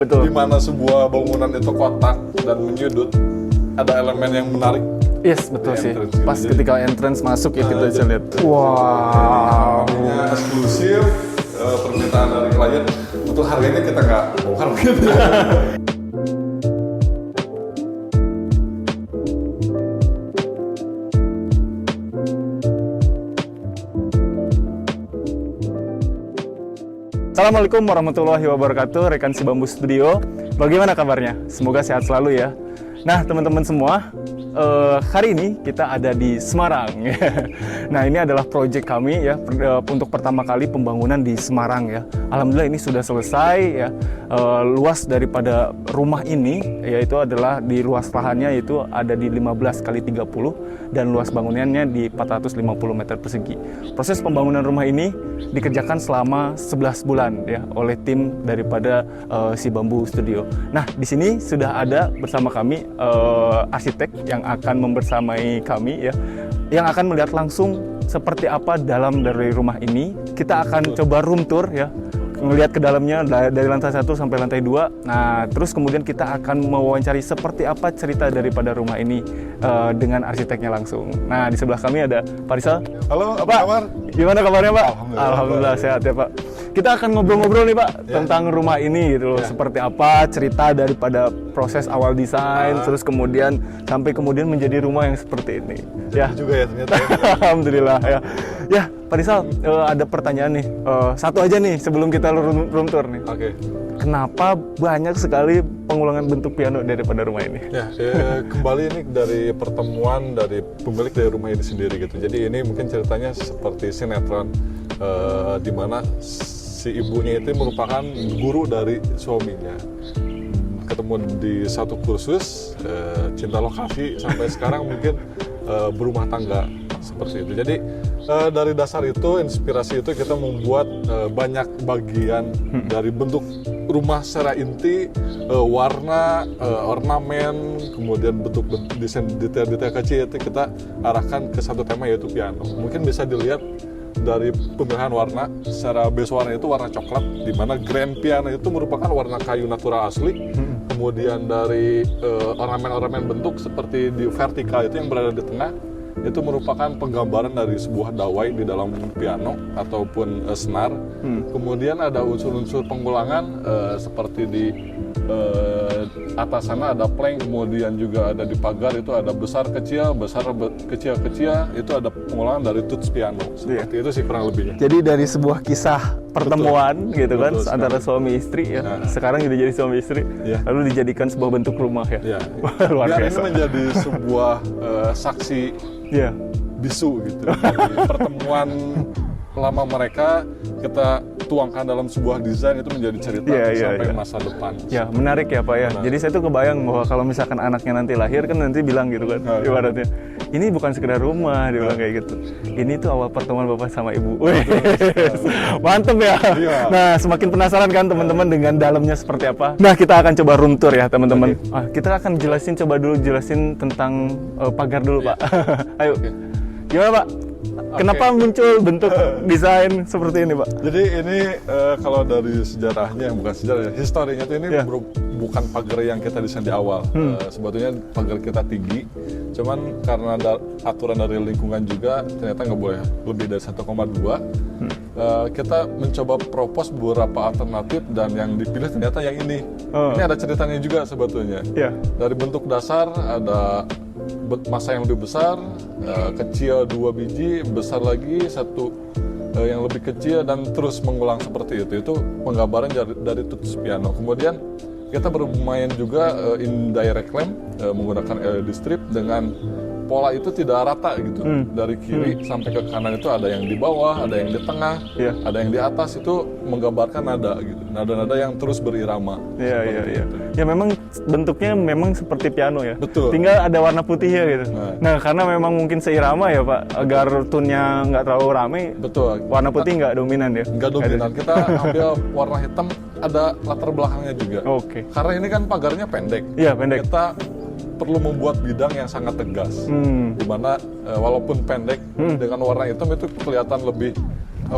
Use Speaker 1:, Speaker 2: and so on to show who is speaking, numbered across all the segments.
Speaker 1: Betul.
Speaker 2: Di mana sebuah bangunan itu kotak dan menyudut, ada elemen yang menarik.
Speaker 1: Yes, betul sih.
Speaker 2: Entrance gitu.
Speaker 1: Pas
Speaker 2: Jadi,
Speaker 1: ketika entrance masuk ya kita bisa lihat.
Speaker 2: Wow. Eksklusif, permintaan dari klien. Untuk harganya kita nggak bongkar gitu.
Speaker 1: Assalamualaikum warahmatullahi wabarakatuh, rekan Si Bambu Studio. Bagaimana kabarnya? Semoga sehat selalu ya. Nah, teman-teman semua, hari ini kita ada di Semarang. Nah, ini adalah proyek kami ya, untuk pertama kali pembangunan di Semarang ya. Alhamdulillah ini sudah selesai ya. Luas daripada rumah ini yaitu adalah di luas lahannya yaitu ada di 15 kali 30 dan luas bangunannya di 450 meter persegi. Proses pembangunan rumah ini dikerjakan selama 11 bulan ya oleh tim daripada Si Bambu Studio. Nah, di sini sudah ada bersama kami arsitek yang akan membersamai kami ya, yang akan melihat langsung seperti apa dalam dari rumah ini. Kita akan coba room tour ya, melihat ke dalamnya dari lantai 1 sampai lantai 2. Nah, terus kemudian kita akan mewawancari seperti apa cerita daripada rumah ini dengan arsiteknya langsung. Nah, di sebelah kami ada Pak Rizal.
Speaker 2: Halo, apa
Speaker 1: Pak,
Speaker 2: kabar?
Speaker 1: gimana kabarnya Pak?
Speaker 2: Alhamdulillah.
Speaker 1: Sehat ya Pak. Kita akan ngobrol-ngobrol nih Pak tentang rumah ini gitu loh. Seperti apa cerita daripada proses awal desain, terus kemudian sampai kemudian menjadi rumah yang seperti ini. Ya.
Speaker 2: Juga ya ternyata.
Speaker 1: Alhamdulillah ya. Ya, Pak Rizal, ada pertanyaan nih. Satu aja nih sebelum kita room tour nih.
Speaker 2: Oke.
Speaker 1: Kenapa banyak sekali pengulangan bentuk piano daripada rumah ini?
Speaker 2: Ya, kembali ini dari pertemuan dari pemilik dari rumah ini sendiri gitu. Jadi ini mungkin ceritanya seperti sinetron di mana si ibunya itu merupakan guru dari suaminya. Ketemu di satu kursus cinta lokasi sampai sekarang mungkin berumah tangga seperti itu. Jadi dari dasar itu, inspirasi itu kita membuat banyak bagian dari bentuk rumah secara inti, warna, ornamen, kemudian bentuk desain detail-detail kecil itu kita arahkan ke satu tema yaitu piano. Mungkin bisa dilihat dari pemilihan warna, secara base warna itu warna coklat, di mana grand piano itu merupakan warna kayu natural asli. Kemudian dari ornamen-ornamen bentuk seperti di vertikal itu yang berada di tengah, itu merupakan penggambaran dari sebuah dawai di dalam piano ataupun senar. Kemudian ada unsur-unsur pengulangan seperti di atas sana ada plank, kemudian juga ada di pagar itu ada besar kecil kecil, itu ada pengulangan dari tuts piano. Seperti itu sih kurang lebihnya.
Speaker 1: Jadi dari sebuah kisah pertemuan gitu kan
Speaker 2: Betul
Speaker 1: antara suami istri ya. Sekarang udah jadi suami istri. Lalu dijadikan sebuah bentuk rumah ya. Luar
Speaker 2: Biar
Speaker 1: biasa.
Speaker 2: ini menjadi sebuah saksi bisu gitu. Jadi, pertemuan lama mereka kita tuangkan dalam sebuah desain itu menjadi cerita sampai masa depan.
Speaker 1: Ya, menarik ya Pak ya. Jadi saya tuh kebayang bahwa kalau misalkan anaknya nanti lahir kan nanti bilang gitu kan, ibaratnya ini bukan sekedar rumah, dia bilang kayak gitu. Ini tuh awal pertemuan Bapak sama Ibu. Mantep ya. Nah, semakin penasaran kan teman-teman dengan dalamnya seperti apa. Nah, kita akan coba room tour ya teman-teman. Kita akan jelasin tentang pagar dulu Pak. Ayo. Gimana Pak? Kenapa muncul bentuk desain seperti ini Pak?
Speaker 2: Jadi ini kalau dari sejarahnya, bukan sejarah, historinya itu ini bukan pagar yang kita desain di awal. Sebetulnya pagar kita tinggi, cuman karena aturan dari lingkungan juga ternyata nggak boleh lebih dari 1,2. Kita mencoba propose beberapa alternatif dan yang dipilih ternyata yang ini. Ini ada ceritanya juga sebetulnya. Dari bentuk dasar ada masa yang lebih besar, kecil 2 biji, besar lagi 1 yang lebih kecil, dan terus mengulang seperti itu. Itu penggambaran dari tuts piano. Kemudian kita bermain juga indirect lamp menggunakan LED strip dengan pola itu tidak rata gitu. Dari kiri sampai ke kanan itu ada yang di bawah, ada yang di tengah, ada yang di atas, itu menggambarkan nada gitu. Nada-nada yang terus berirama.
Speaker 1: Iya. Ya memang bentuknya memang seperti piano ya.
Speaker 2: Betul.
Speaker 1: Tinggal ada warna putihnya gitu. Nah, karena memang mungkin seirama ya Pak, agar tune-nya nggak terlalu rame.
Speaker 2: Betul.
Speaker 1: Warna putih nggak dominan ya?
Speaker 2: Nggak dominan. Kita ambil warna hitam, ada latar belakangnya juga. Karena ini kan pagarnya pendek.
Speaker 1: Iya, pendek.
Speaker 2: Kita perlu membuat bidang yang sangat tegas, dimana walaupun pendek dengan warna hitam itu kelihatan lebih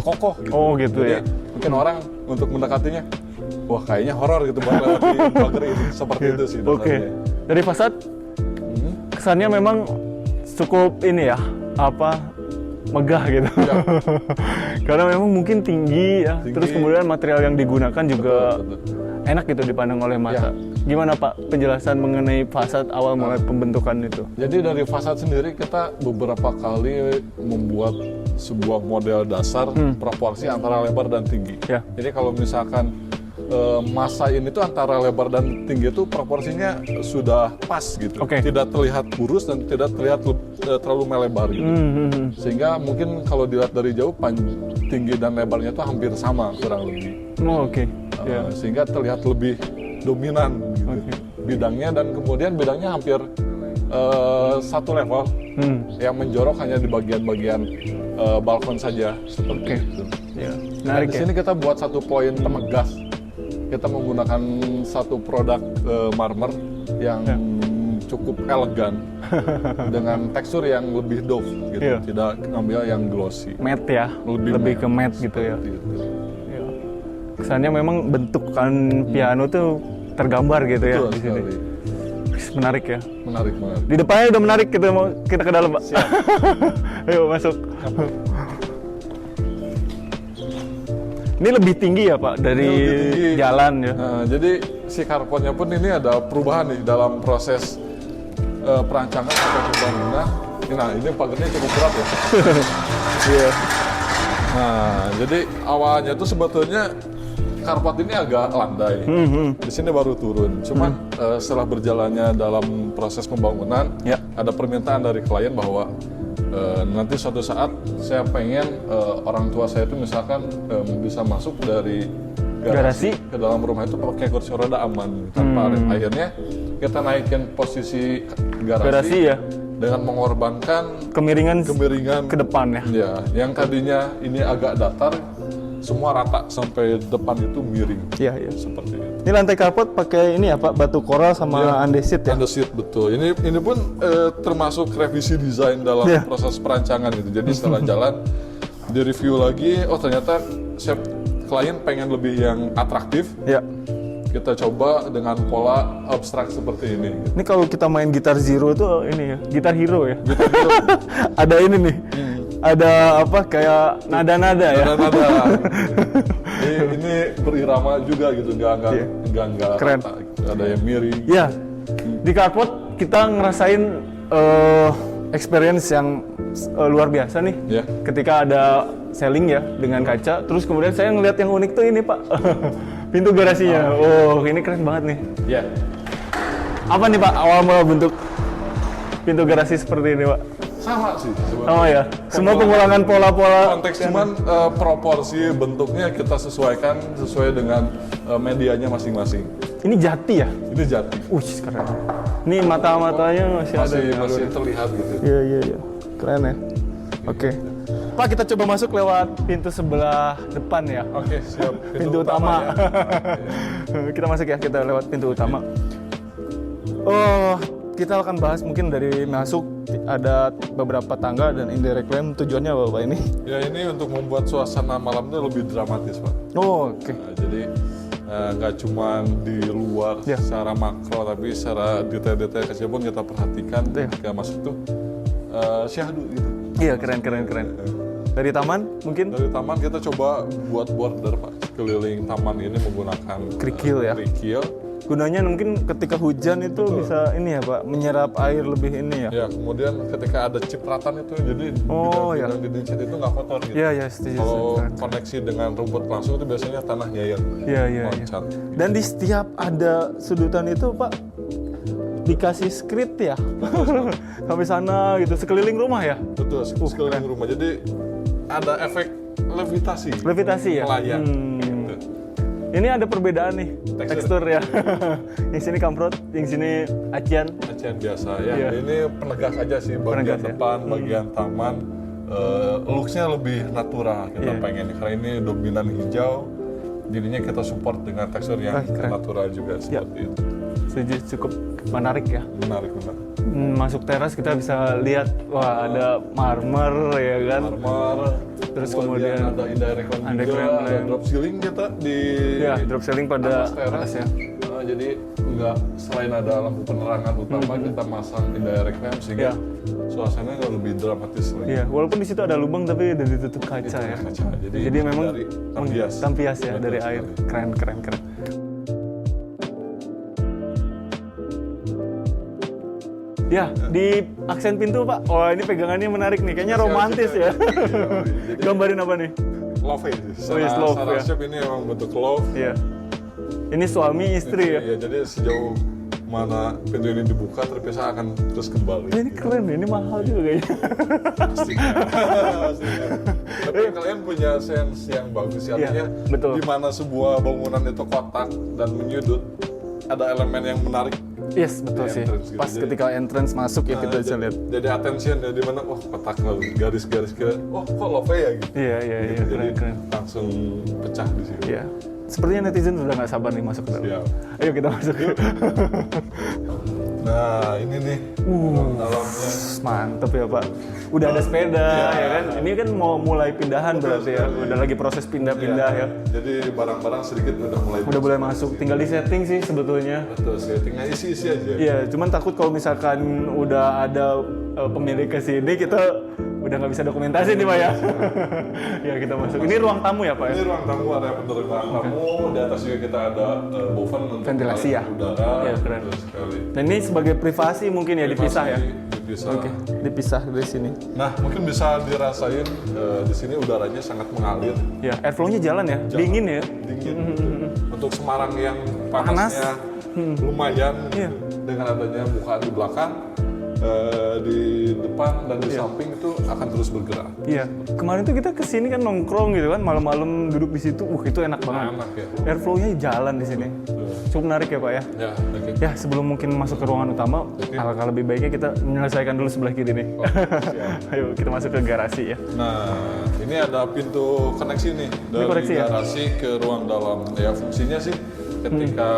Speaker 2: kokoh gitu.
Speaker 1: Oh gitu. Jadi,
Speaker 2: ya. Mungkin orang untuk mendekatinya wah kayaknya horor gitu buat lewatin pagar ini, seperti itu sih
Speaker 1: Oke.
Speaker 2: dasarnya.
Speaker 1: Dari fasad kesannya memang cukup ini ya, megah gitu.
Speaker 2: Ya.
Speaker 1: Karena memang mungkin tinggi ya.
Speaker 2: Tinggi.
Speaker 1: Terus kemudian material yang digunakan juga
Speaker 2: Betul.
Speaker 1: enak gitu dipandang oleh mata. Gimana Pak penjelasan mengenai fasad awal mulai pembentukan itu?
Speaker 2: Jadi dari fasad sendiri kita beberapa kali membuat sebuah model dasar proporsi antara lebar dan tinggi.
Speaker 1: Ya.
Speaker 2: Jadi kalau misalkan masa ini tuh antara lebar dan tinggi itu proporsinya sudah pas gitu.
Speaker 1: Oke.
Speaker 2: Tidak terlihat kurus dan tidak terlihat terlalu melebar gitu. Sehingga mungkin kalau dilihat dari jauh tinggi dan lebarnya itu hampir sama kurang lebih.
Speaker 1: Oh, oke. Ya.
Speaker 2: Sehingga terlihat lebih dominan gitu. Bidangnya, dan kemudian bidangnya hampir satu level. Yang menjorok hanya di bagian-bagian balkon saja seperti itu.
Speaker 1: Ya.
Speaker 2: Nah,
Speaker 1: Menarik
Speaker 2: di
Speaker 1: ya.
Speaker 2: sini kita buat satu poin pemegas. Kita menggunakan satu produk marmer yang cukup elegan dengan tekstur yang lebih doff gitu.
Speaker 1: Iya.
Speaker 2: Tidak ngambil yang glossy.
Speaker 1: Matte ya.
Speaker 2: Lebih
Speaker 1: Lebih ke matte gitu ya. Ya. Kesannya memang bentukan piano tuh tergambar gitu ya
Speaker 2: Betul
Speaker 1: di sini.
Speaker 2: sekali.
Speaker 1: Menarik ya.
Speaker 2: Menarik banget.
Speaker 1: Di depannya udah menarik, kita mau ke dalam, Pak.
Speaker 2: Siap.
Speaker 1: Ayo masuk. Ini lebih tinggi ya Pak dari
Speaker 2: Ini lebih tinggi.
Speaker 1: jalan ya.
Speaker 2: Nah, jadi si carportnya pun ini ada perubahan nih dalam proses perancangan atau pembangunan. Nah, ini pagarnya cukup berat ya.
Speaker 1: Iya.
Speaker 2: Nah, jadi awalnya tuh sebetulnya carport ini agak landai. Di sini baru turun. Cuman setelah berjalannya dalam proses pembangunan,
Speaker 1: Ya.
Speaker 2: ada permintaan dari klien bahwa nanti suatu saat saya pengen orang tua saya itu misalkan bisa masuk dari garasi ke dalam rumah itu pakai kursi roda aman tanpa rem. Akhirnya kita naikin posisi
Speaker 1: Garasi ya.
Speaker 2: dengan mengorbankan
Speaker 1: Kemiringan
Speaker 2: kemiringan
Speaker 1: ke depan ya.
Speaker 2: ya, yang tadinya ini agak datar, semua rata sampai depan itu miring.
Speaker 1: Iya, iya.
Speaker 2: Seperti itu.
Speaker 1: Ini lantai karpet pakai ini ya Pak, batu koral sama
Speaker 2: Iya.
Speaker 1: andesit ya.
Speaker 2: Underseat betul. Ini pun termasuk revisi desain dalam
Speaker 1: Iya.
Speaker 2: proses perancangan gitu. Jadi setelah jalan direview lagi, oh ternyata klien pengen lebih yang atraktif.
Speaker 1: Ya.
Speaker 2: Kita coba dengan pola abstrak seperti ini. Gitu.
Speaker 1: Ini kalau kita main gitar Zero tuh ini ya, gitar hero ya.
Speaker 2: Gitu.
Speaker 1: Ada ini nih. Ada apa kayak nada-nada ya.
Speaker 2: Nada-nada. ini berirama juga gitu, enggak
Speaker 1: Keren.
Speaker 2: rata, gitu. Ada yang miring.
Speaker 1: Ya. Di karpet kita ngerasain experience yang luar biasa nih.
Speaker 2: Ya.
Speaker 1: Ketika ada selling ya dengan kaca, terus kemudian saya ngelihat yang unik tuh ini Pak. Pintu garasinya. Oh, ini keren banget nih.
Speaker 2: Ya.
Speaker 1: Apa nih Pak awal mula bentuk pintu garasi seperti ini Pak?
Speaker 2: Sama sih sebenarnya.
Speaker 1: Oh ya, semua pengulangan pola-pola.
Speaker 2: Konteks cuman proporsi bentuknya kita sesuaikan sesuai dengan medianya masing-masing.
Speaker 1: Ini jati ya?
Speaker 2: Ini jati.
Speaker 1: Keren. Ini mata-matanya masih ada.
Speaker 2: Masih terlihat gitu.
Speaker 1: Iya, iya, iya. Keren ya. Oke. Pak, kita coba masuk lewat pintu sebelah depan ya.
Speaker 2: Oke, siap.
Speaker 1: Pintu utama.
Speaker 2: Ya.
Speaker 1: Kita masuk ya, kita lewat pintu utama. Oh, kita akan bahas mungkin dari masuk ada beberapa tangga dan indirect lamp. Tujuannya apa Pak ini?
Speaker 2: Ya, ini untuk membuat suasana malamnya lebih dramatis, Pak.
Speaker 1: Oh, oke.
Speaker 2: Nah, jadi nggak cuma di luar
Speaker 1: Ya.
Speaker 2: secara makro, tapi secara detail-detail kecil pun kita perhatikan
Speaker 1: Ya.
Speaker 2: ketika masuk tuh syahdu gitu.
Speaker 1: Iya, keren. Dari taman mungkin?
Speaker 2: Dari taman kita coba buat border, Pak. Keliling taman ini menggunakan
Speaker 1: Kerikil ya?
Speaker 2: kerikil.
Speaker 1: Gunanya mungkin ketika hujan itu bisa ini ya Pak, menyerap air lebih ini ya?
Speaker 2: Ya, kemudian ketika ada cipratan itu, jadi
Speaker 1: Oh, ya.
Speaker 2: bidang dinding cat itu nggak kotor gitu.
Speaker 1: Iya, iya, setuju.
Speaker 2: Kalau
Speaker 1: Keren.
Speaker 2: koneksi dengan rumput langsung itu biasanya tanahnya yang
Speaker 1: Iya, iya.
Speaker 2: loncat.
Speaker 1: Dan di setiap ada sudutan itu Pak, dikasih script ya? Sampai sana gitu, sekeliling rumah ya?
Speaker 2: Betul, sekeliling rumah. Jadi ada efek levitasi.
Speaker 1: Levitasi ya?
Speaker 2: Melayang. Gitu.
Speaker 1: Ini ada perbedaan nih, tekstur ya. Yang sini kamprot, yang sini acian.
Speaker 2: Acian biasa ya.
Speaker 1: Iya.
Speaker 2: Ini penegas aja sih bagian
Speaker 1: Penegas ya?
Speaker 2: depan, bagian taman. Looks-nya lebih natural kita
Speaker 1: Iya.
Speaker 2: pengen. Karena ini dominan hijau, jadinya kita support dengan tekstur yang
Speaker 1: Keren.
Speaker 2: natural juga seperti itu.
Speaker 1: setuju, cukup menarik ya.
Speaker 2: Menarik.
Speaker 1: Masuk teras kita bisa lihat, wah ada marmer ya kan.
Speaker 2: Marmer.
Speaker 1: Terus kemudian
Speaker 2: ada indirect lamp
Speaker 1: indirect
Speaker 2: juga,
Speaker 1: lamp,
Speaker 2: ada drop ceiling kita di
Speaker 1: Ya, drop ceiling pada
Speaker 2: atas teras
Speaker 1: atas ya.
Speaker 2: Jadi nggak, selain ada lampu penerangan utama, kita masang indirect lamp sehingga
Speaker 1: Ya.
Speaker 2: suasananya lebih dramatis lagi.
Speaker 1: Iya, walaupun di situ ada lubang tapi udah ditutup kaca ya.
Speaker 2: Kaca.
Speaker 1: Jadi memang
Speaker 2: dari tampias.
Speaker 1: tampias ya,
Speaker 2: Betul
Speaker 1: dari
Speaker 2: sekali.
Speaker 1: air. Keren. Ya, di aksen pintu Pak. Wah, ini pegangannya menarik nih. Kayaknya romantis ya.
Speaker 2: Jadi
Speaker 1: Gambarin apa nih?
Speaker 2: love ya.
Speaker 1: yes, love,
Speaker 2: Secara
Speaker 1: ya.
Speaker 2: shape ini emang bentuk love.
Speaker 1: Iya. Ini suami istri ya.
Speaker 2: Iya, jadi sejauh mana pintu ini dibuka terpisah akan terus kembali.
Speaker 1: Ya, ini keren nih, ini mahal juga kayaknya.
Speaker 2: Pasti. Tapi kalian punya sense yang bagus ya,
Speaker 1: Iya,
Speaker 2: artinya
Speaker 1: betul.
Speaker 2: di mana sebuah bangunan itu kotak dan menyudut, ada elemen yang menarik.
Speaker 1: Yes, betul
Speaker 2: Di
Speaker 1: sih.
Speaker 2: entrance gitu.
Speaker 1: Pas
Speaker 2: Jadi-
Speaker 1: ketika entrance masuk ya kita bisa lihat.
Speaker 2: Jadi attention ya, di mana kotak lalu garis-garis kira, kok love ya gitu.
Speaker 1: Iya,
Speaker 2: Jadi
Speaker 1: keren.
Speaker 2: langsung pecah di sini.
Speaker 1: Iya. Sepertinya netizen sudah nggak sabar nih masuk ke dalam.
Speaker 2: Siap.
Speaker 1: Ayo kita masuk.
Speaker 2: Nah, ini nih dalamnya.
Speaker 1: Mantep ya Pak. Udah ada sepeda ya kan. Ini kan mau mulai pindahan berarti ya. Udah lagi proses pindah-pindah ya.
Speaker 2: Jadi barang-barang sedikit udah mulai.
Speaker 1: Udah boleh masuk. Tinggal di setting sih sebetulnya.
Speaker 2: Betul sih, tinggal isi-isi aja.
Speaker 1: Iya, cuman takut kalau misalkan udah ada pemilik ke sini kita udah nggak bisa dokumentasi nih Pak ya. Ya kita masuk. Ini ruang tamu ya Pak ya.
Speaker 2: Ini ruang tamu, ada penerimaan tamu. Di atas juga kita ada oven untuk
Speaker 1: Ventilasi ya?
Speaker 2: udara.
Speaker 1: Iya, keren.
Speaker 2: Betul sekali.
Speaker 1: Dan ini sebagai privasi mungkin ya dipisah ya.
Speaker 2: Dipisah.
Speaker 1: Oke, dipisah dari sini.
Speaker 2: Nah, mungkin bisa dirasain di sini udaranya sangat mengalir,
Speaker 1: Ya, airflow-nya jalan ya. Dingin ya.
Speaker 2: dingin. Untuk Semarang yang
Speaker 1: Panas.
Speaker 2: panasnya lumayan,
Speaker 1: Iya.
Speaker 2: dengan adanya bukaan di belakang, di depan dan di samping itu akan terus bergerak.
Speaker 1: Iya. Kemarin tuh kita kesini kan nongkrong gitu kan, malam-malam duduk di situ. Itu enak banget.
Speaker 2: Enak ya.
Speaker 1: Airflow-nya jalan di sini. Cukup menarik ya Pak ya.
Speaker 2: Ya, oke.
Speaker 1: Ya, sebelum mungkin masuk ke ruangan utama, alangkah lebih baiknya kita menyelesaikan dulu sebelah kiri nih. Ayo kita masuk ke garasi ya.
Speaker 2: Nah, ini ada pintu koneksi nih dari
Speaker 1: koneksi ya?
Speaker 2: garasi ke ruang dalam. Ya, fungsinya sih ketika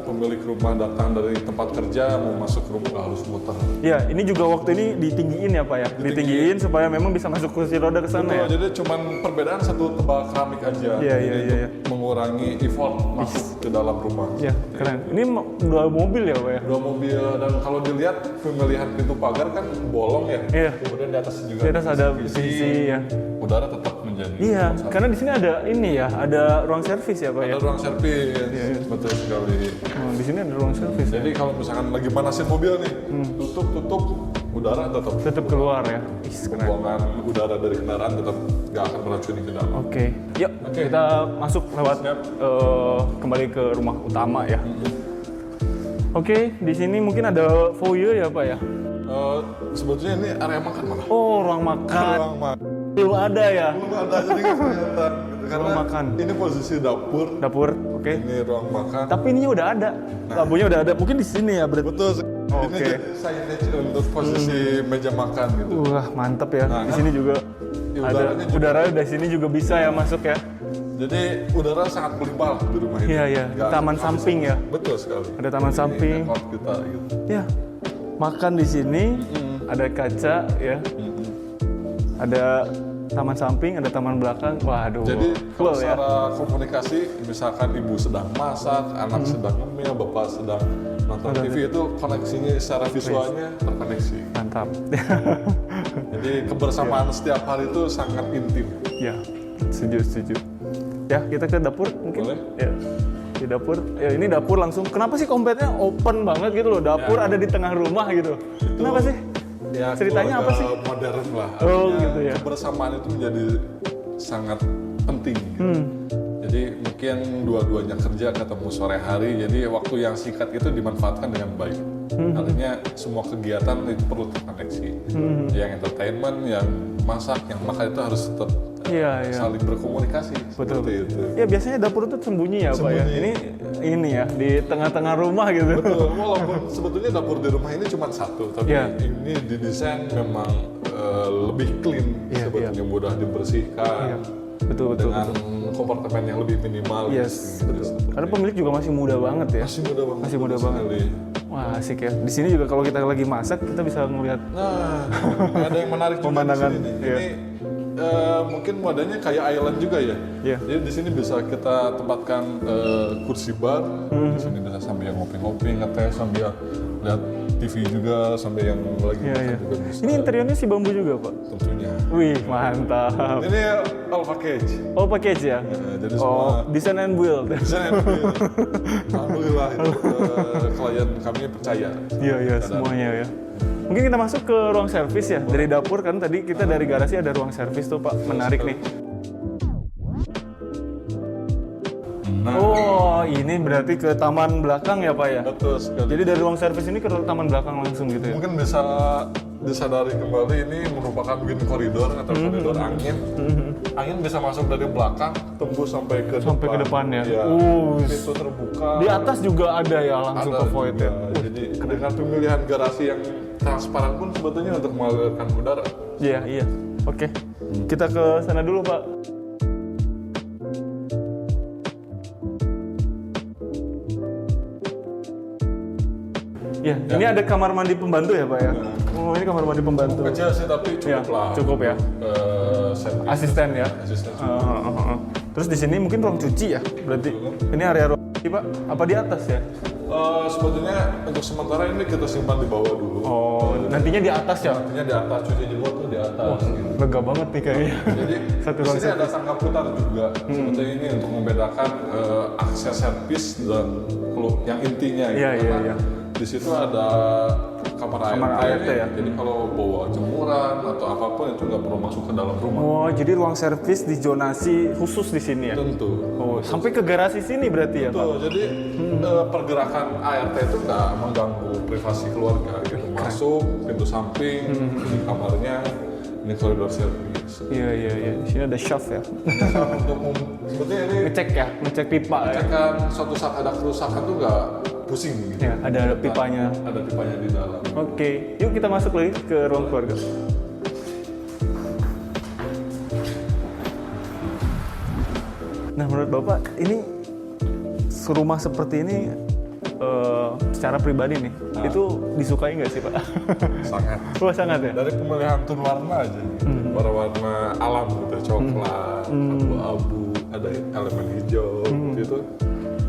Speaker 2: pemilik rumah datang dari tempat kerja mau masuk ke rumah nggak harus muter.
Speaker 1: Ya, ini juga waktu ini ditinggiin ya Pak ya. Ditinggiin supaya memang bisa masuk kursi roda ke sana ya.
Speaker 2: Betul, jadi cuman perbedaan satu tebal keramik aja.
Speaker 1: Iya,
Speaker 2: Jadi
Speaker 1: iya,
Speaker 2: untuk
Speaker 1: iya.
Speaker 2: mengurangi effort masuk ke dalam rumah.
Speaker 1: Ya, keren. Ini dua mobil ya Pak ya.
Speaker 2: Dua mobil, dan kalau dilihat pemilihan pintu pagar kan bolong ya.
Speaker 1: Iya.
Speaker 2: Kemudian di atas juga
Speaker 1: Di atas ada
Speaker 2: visi-visi.
Speaker 1: visi ya.
Speaker 2: Udara tetap menjadi.
Speaker 1: Iya,
Speaker 2: nomor satu.
Speaker 1: karena di sini ada ini ya, ada ruang servis ya Pak ya.
Speaker 2: Ada ruang servis,
Speaker 1: Iya,
Speaker 2: betul sekali.
Speaker 1: Oh, di sini ada ruang servis.
Speaker 2: Jadi kalau misalkan lagi panasin mobil nih, tutup, udara tetap
Speaker 1: Tetap keluar ya. Ih, keren.
Speaker 2: buangan udara dari kendaraan tetap nggak akan meracuni ke dalam.
Speaker 1: Oke, yuk kita masuk lewat
Speaker 2: Siap.
Speaker 1: kembali ke rumah utama ya. Oke, di sini mungkin ada foyer ya Pak ya.
Speaker 2: Sebetulnya ini area makan malah.
Speaker 1: Oh, ruang makan.
Speaker 2: Ruang makan.
Speaker 1: Belum ada ya.
Speaker 2: Belum ada, jadi nggak kelihatan. Gitu. Karena
Speaker 1: Ruang makan.
Speaker 2: ini posisi dapur,
Speaker 1: Dapur, oke.
Speaker 2: ini ruang makan.
Speaker 1: Tapi ininya udah ada. Lampunya udah ada. Mungkin di sini ya, berarti.
Speaker 2: Betul. Ini
Speaker 1: Oke.
Speaker 2: jadi signage untuk posisi meja makan gitu.
Speaker 1: Wah, mantep ya.
Speaker 2: Nah,
Speaker 1: Di sini juga
Speaker 2: ya,
Speaker 1: ada
Speaker 2: udaranya juga-
Speaker 1: udara dari sini juga bisa ya masuk ya.
Speaker 2: Jadi udara sangat berlimpah di rumah ini.
Speaker 1: Iya, iya.
Speaker 2: Nggak
Speaker 1: Taman
Speaker 2: habis-habisan.
Speaker 1: samping ya.
Speaker 2: Betul sekali.
Speaker 1: Ada taman
Speaker 2: Ini
Speaker 1: samping.
Speaker 2: dekor kita gitu.
Speaker 1: Ya. Makan di sini, ada kaca ya. Ada taman samping, ada taman belakang. Waduh.
Speaker 2: Jadi kalau
Speaker 1: cool ya.
Speaker 2: secara komunikasi, misalkan ibu sedang masak, anak sedang ngemil, bapak sedang nonton TV, itu koneksinya secara visualnya terkoneksi.
Speaker 1: Mantap.
Speaker 2: Jadi kebersamaan setiap hari itu sangat intim.
Speaker 1: Ya, setuju. Ya, kita ke dapur mungkin.
Speaker 2: Boleh.
Speaker 1: Ya. Di dapur. Ya, ini dapur langsung. Kenapa sih kompletnya open banget gitu loh? Dapur
Speaker 2: Ya.
Speaker 1: ada di tengah rumah gitu. Kenapa sih?
Speaker 2: Ya,
Speaker 1: Ceritanya apa
Speaker 2: keluarga
Speaker 1: sih?
Speaker 2: modern lah.
Speaker 1: Oh,
Speaker 2: Artinya
Speaker 1: gitu ya.
Speaker 2: Kebersamaan itu menjadi sangat penting. Gitu.
Speaker 1: Hmm.
Speaker 2: Jadi mungkin dua-duanya kerja ketemu sore hari, jadi waktu yang singkat itu dimanfaatkan dengan baik.
Speaker 1: Hmm.
Speaker 2: Artinya semua kegiatan itu perlu terkoneksi. Yang entertainment, yang masak, yang makan itu harus tetap
Speaker 1: Iya, iya.
Speaker 2: saling berkomunikasi.
Speaker 1: Betul.
Speaker 2: Seperti itu.
Speaker 1: Ya biasanya dapur itu sembunyi ya Pak ya.
Speaker 2: Sembunyi.
Speaker 1: Ini ya di tengah-tengah rumah gitu.
Speaker 2: Betul, walaupun sebetulnya dapur di rumah ini cuma satu, tapi
Speaker 1: Iya.
Speaker 2: ini didesain memang lebih clean,
Speaker 1: Iya,
Speaker 2: sebetulnya mudah dibersihkan.
Speaker 1: Iya. betul.
Speaker 2: dengan kompartemen yang lebih minimal.
Speaker 1: Yes,
Speaker 2: gitu.
Speaker 1: betul. Karena pemilik juga masih muda banget ya.
Speaker 2: Masih muda banget. Sekali.
Speaker 1: Wah, asik ya. Di sini juga kalau kita lagi masak, kita bisa ngelihat
Speaker 2: Nah, ada yang menarik juga
Speaker 1: pemandangan.
Speaker 2: di sini.
Speaker 1: Iya.
Speaker 2: Ini mungkin modelnya kayak island juga ya.
Speaker 1: Iya.
Speaker 2: Jadi di sini bisa kita tempatkan kursi bar. Di sini bisa sambil ngopi-ngopi, ngeteh, sambil lihat TV juga, sambil yang lagi makan juga bisa.
Speaker 1: Ini interiornya si bambu juga, Pak?
Speaker 2: Tentunya.
Speaker 1: Wih, mantap.
Speaker 2: Ini all package.
Speaker 1: All package ya?
Speaker 2: Jadi semua
Speaker 1: design and build.
Speaker 2: desain. Alhamdulillah itu klien kami percaya.
Speaker 1: Iya, semuanya ya. Mungkin kita masuk ke ruang servis ya. Dari dapur kan tadi kita dari garasi ada ruang servis tuh, Pak. Menarik nih. Oh, ini berarti ke taman belakang ya, Pak ya?
Speaker 2: Betul sekali.
Speaker 1: Jadi dari ruang servis ini ke taman belakang langsung gitu ya?
Speaker 2: Mungkin bisa disadari kembali ini merupakan wind corridor atau koridor angin. Angin bisa masuk dari belakang tembus sampai ke
Speaker 1: depan ya.
Speaker 2: Ya, pintu terbuka.
Speaker 1: Di atas juga ada ya langsung
Speaker 2: Ada
Speaker 1: ke void
Speaker 2: juga.
Speaker 1: ya.
Speaker 2: Jadi dengan pemilihan garasi yang transparan pun sebetulnya untuk mengalirkan udara.
Speaker 1: Iya. Oke. Kita ke sana dulu, Pak. Ya, ini ada kamar mandi pembantu ya, Pak ya? Oh, ini kamar mandi pembantu.
Speaker 2: Kecil sih tapi cukup
Speaker 1: Ya,
Speaker 2: lah.
Speaker 1: cukup ya.
Speaker 2: Service.
Speaker 1: Asisten ya.
Speaker 2: Asisten.
Speaker 1: Terus di sini mungkin ruang cuci ya. Berarti ini area ruang cuci, Pak. Apa di atas ya?
Speaker 2: Sebetulnya untuk sementara ini kita simpan di bawah dulu.
Speaker 1: Oh, nantinya di atas ya.
Speaker 2: Artinya di atas, cuci jemur tuh di atas. Gitu.
Speaker 1: Lega banget nih kayaknya.
Speaker 2: Jadi
Speaker 1: Satu
Speaker 2: di
Speaker 1: ruang
Speaker 2: sini ada tangga putar juga. Sebetulnya ini untuk membedakan akses servis dan yang intinya. Gitu.
Speaker 1: Iya.
Speaker 2: Karena di situ ada kamar
Speaker 1: ART ya.
Speaker 2: Jadi kalau bawa jemuran atau apapun itu nggak perlu masuk ke dalam rumah.
Speaker 1: Oh, jadi ruang servis dijonasi khusus di sini ya?
Speaker 2: Tentu.
Speaker 1: Oh, sampai ke garasi sini berarti ya, Pak?
Speaker 2: Betul, jadi pergerakan ART itu nggak mengganggu privasi keluarga gitu. Masuk pintu samping, ini kamarnya, ini koridor servis.
Speaker 1: Iya. Di sini ada shelf ya.
Speaker 2: Untuk sebetulnya ini
Speaker 1: Ngecek pipa ya.
Speaker 2: cekan suatu saat ada kerusakan tuh nggak pusing gitu.
Speaker 1: Ya, ada pipanya.
Speaker 2: Ada pipanya di dalam.
Speaker 1: Oke, yuk kita masuk lagi ke ruang keluarga. Nah, menurut Bapak, ini rumah seperti ini secara pribadi nih, itu disukai nggak sih, Pak?
Speaker 2: Sangat.
Speaker 1: Wah, sangat ya?
Speaker 2: Dari pemilihan tone warna aja, warna alam gitu, coklat, abu-abu, ada elemen hijau, gitu.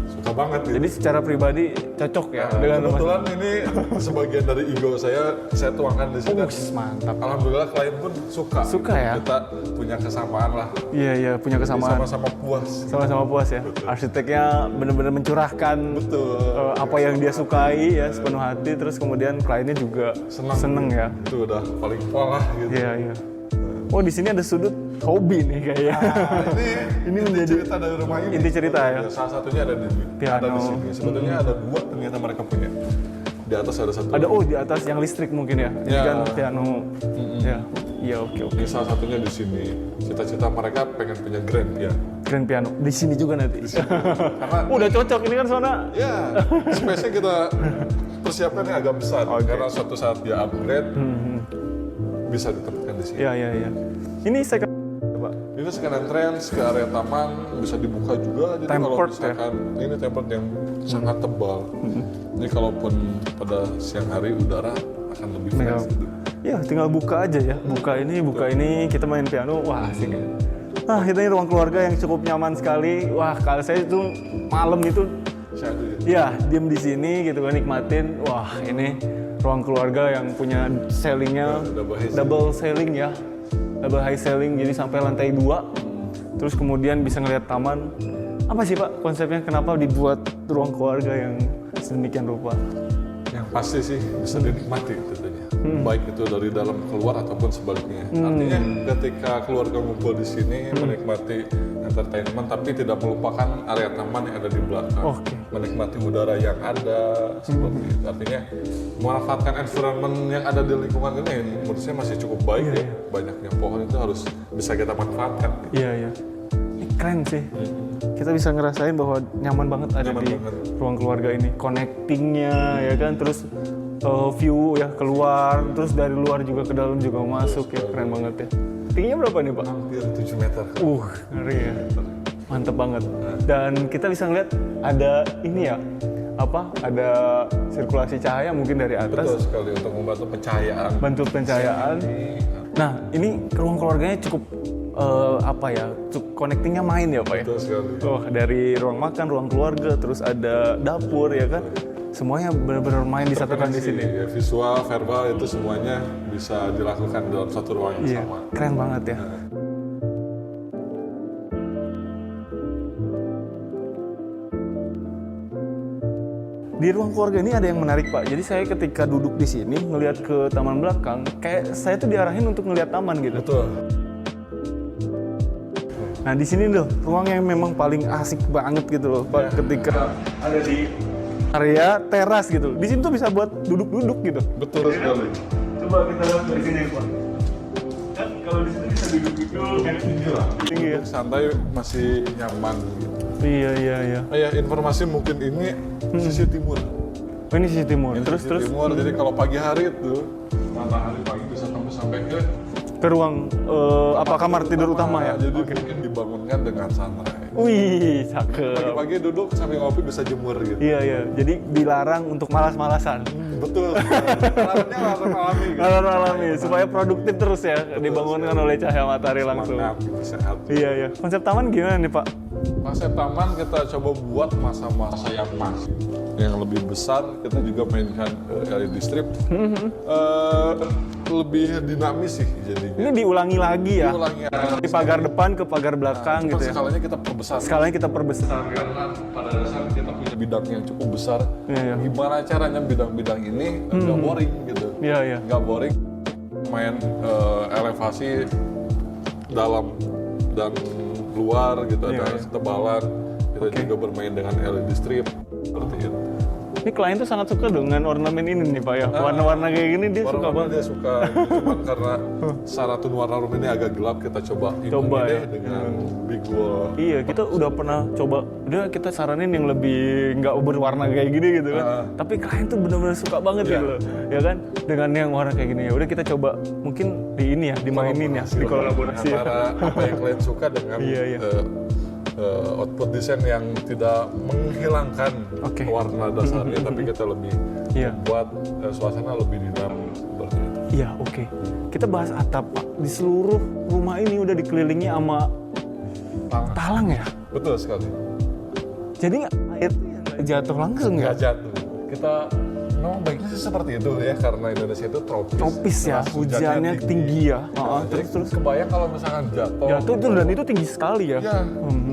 Speaker 2: Suka banget gitu.
Speaker 1: Jadi secara pribadi cocok ya dengan rumah.
Speaker 2: Kebetulan ini sebagian dari ego saya tuangkan di sini.
Speaker 1: Mantap.
Speaker 2: Alhamdulillah klien pun suka.
Speaker 1: Suka ya?
Speaker 2: Kita punya kesamaan lah.
Speaker 1: Iya, punya kesamaan.
Speaker 2: Sama-sama puas.
Speaker 1: Sama-sama puas ya. Arsiteknya benar-benar mencurahkan apa yang dia sukai ya sepenuh hati, terus kemudian kliennya juga seneng ya.
Speaker 2: Itu udah paling pola gitu.
Speaker 1: Iya. Oh, di sini ada sudut hobi nih kayaknya.
Speaker 2: Ini menjadi cerita dari rumah ini.
Speaker 1: Inti cerita ya.
Speaker 2: Salah satunya ada di
Speaker 1: Piano.
Speaker 2: sini. Sebetulnya ada dua ternyata mereka punya. Di atas ada satu.
Speaker 1: Ada di atas yang listrik mungkin ya. Ini
Speaker 2: Ya.
Speaker 1: kan piano. Ya. Iya, oke.
Speaker 2: Ini salah satunya di sini. Cita-cita mereka pengen punya grand ya.
Speaker 1: Grand piano. Di sini juga nanti.
Speaker 2: Karena
Speaker 1: Udah cocok ini kan zona.
Speaker 2: ya, space-nya kita persiapkan yang agak besar. Karena suatu saat dia upgrade, bisa ditempatkan di sini.
Speaker 1: Iya. Ini saya Pak.
Speaker 2: Ini second entrance ke area taman, bisa dibuka juga. Jadi kalau
Speaker 1: Tempered
Speaker 2: misalkan ini tempered yang sangat tebal. Ini kalaupun pada siang hari udara akan lebih fresh. Gitu.
Speaker 1: Ya, tinggal buka aja ya. Buka ini, kita main piano. Wah, asik ya. Nah, ini ruang keluarga yang cukup nyaman sekali. Wah, kalau saya itu malam itu ya diem di sini gitu kan, nikmatin. Wah, ini ruang keluarga yang punya ceilingnya double ceiling ya. Double high ceiling, jadi sampai lantai 2. Terus kemudian bisa ngelihat taman. Apa sih, Pak, konsepnya kenapa dibuat ruang keluarga yang sedemikian rupa?
Speaker 2: Yang pasti sih bisa dinikmati tentunya. Baik itu dari dalam keluar ataupun sebaliknya. Artinya ketika keluarga ngumpul di sini menikmati entertainment tapi tidak melupakan area taman yang ada di belakang. Menikmati udara yang ada seperti itu. Artinya memanfaatkan environment yang ada di lingkungan ini menurut saya masih cukup baik ya. Banyaknya pohon itu harus bisa kita manfaatkan.
Speaker 1: Iya. Ini keren sih. Kita bisa ngerasain bahwa nyaman banget ada di ruang keluarga ini. Connectingnya ya kan, terus view ya keluar, terus dari luar juga ke dalam juga masuk ya, keren banget ya. Tingginya berapa nih Pak?
Speaker 2: Hampir 7 meter.
Speaker 1: Ngeri ya. Mantep banget. Dan kita bisa ngeliat ada ini ya, ada sirkulasi cahaya mungkin dari atas.
Speaker 2: Betul sekali, untuk membantu pencahayaan.
Speaker 1: Bantu pencahayaan. Nah, ini ruang keluarganya cukup cukup connectingnya main ya Pak ya?
Speaker 2: Betul sekali.
Speaker 1: Dari ruang makan, ruang keluarga, terus ada dapur ya kan? Semuanya benar-benar main disatukan di sini.
Speaker 2: Ya, visual, verbal itu semuanya bisa dilakukan dalam satu ruang yang
Speaker 1: Iya,
Speaker 2: sama.
Speaker 1: keren banget ya. Di ruang keluarga ini ada yang menarik Pak. Jadi saya ketika duduk di sini ngelihat ke taman belakang, kayak saya tuh diarahin untuk ngelihat taman gitu.
Speaker 2: Betul.
Speaker 1: Nah di sini loh ruang yang memang paling asik banget gitu loh Pak. Ketika ada di area teras gitu. Di sini tuh bisa buat duduk-duduk gitu.
Speaker 2: Betul sekali.
Speaker 1: Coba kita lihat dari sini Pak. Kan kalau di sini bisa duduk-duduk yang tinggi lah. Tinggi ya.
Speaker 2: Santai, masih nyaman gitu.
Speaker 1: Iya.
Speaker 2: Ya, informasi mungkin ini sisi timur.
Speaker 1: Oh ini sisi timur. Terus
Speaker 2: Timur, jadi kalau pagi hari itu matahari pagi bisa sampai ke
Speaker 1: ruang kamar tidur utama ya.
Speaker 2: Jadi mungkin dibangunkan dengan sunrise.
Speaker 1: Wih, cakep.
Speaker 2: Pagi-pagi duduk sambil ngopi bisa jemur gitu.
Speaker 1: Iya. Jadi dilarang untuk malas-malasan.
Speaker 2: Betul. Alamnya alam alami gitu.
Speaker 1: Alam alami supaya produktif terus ya, dibangunkan oleh cahaya matahari langsung.
Speaker 2: Semangat, gitu, sehat.
Speaker 1: Iya. Konsep taman gimana nih Pak?
Speaker 2: Konsep taman kita coba buat masa-masa yang masih yang lebih besar. Kita juga mainkan LED strip. Lebih dinamis sih jadinya.
Speaker 1: Ini diulangi lagi ya?
Speaker 2: Diulangi.
Speaker 1: Di pagar depan ke pagar belakang gitu ya?
Speaker 2: Skalanya kita perbesar.
Speaker 1: Skalanya kita perbesar.
Speaker 2: Karena pada dasarnya kita punya bidang yang cukup besar.
Speaker 1: Iya.
Speaker 2: Gimana caranya bidang-bidang ini nggak boring gitu.
Speaker 1: Iya.
Speaker 2: Nggak boring. Main elevasi dalam dan luar gitu,
Speaker 1: Iya.
Speaker 2: ada ketebalan. Kita juga bermain dengan LED strip seperti itu.
Speaker 1: Ini klien tuh sangat suka dengan ornamen ini nih Pak ya? Warna-warna kayak gini dia suka
Speaker 2: Warna-warna
Speaker 1: banget.
Speaker 2: dia suka. Cuman karena syaratun warna room ini agak gelap, kita coba
Speaker 1: Coba
Speaker 2: imbangi
Speaker 1: ya.
Speaker 2: deh dengan big wall.
Speaker 1: Iya, kita udah pernah coba. Udah kita saranin yang lebih nggak berwarna kayak gini gitu kan. Tapi klien tuh bener-bener suka banget
Speaker 2: Iya.
Speaker 1: gitu loh. Ya kan? Dengan yang warna kayak gini. Ya udah kita coba mungkin di ini ya, dimainin ya, di kolaborasi.
Speaker 2: Antara apa yang kalian suka dengan
Speaker 1: Iya.
Speaker 2: output desain yang tidak menghilangkan
Speaker 1: Oke.
Speaker 2: warna dasarnya, tapi kita lebih
Speaker 1: Iya.
Speaker 2: membuat suasana lebih dinamis seperti itu.
Speaker 1: Iya, oke. Kita bahas atap, Pak. Di seluruh rumah ini udah dikelilingi sama talang ya.
Speaker 2: Betul sekali.
Speaker 1: Jadi air jatuh langsung ya?
Speaker 2: Nggak jatuh. Kita memang baiknya sih seperti itu ya, karena Indonesia itu tropis.
Speaker 1: Tropis ya,
Speaker 2: Keras,
Speaker 1: hujannya tinggi ya.
Speaker 2: Jadi
Speaker 1: Terus
Speaker 2: kebayang kalau misalkan jatuh.
Speaker 1: jatuh itu dan itu tinggi sekali ya.
Speaker 2: Ya,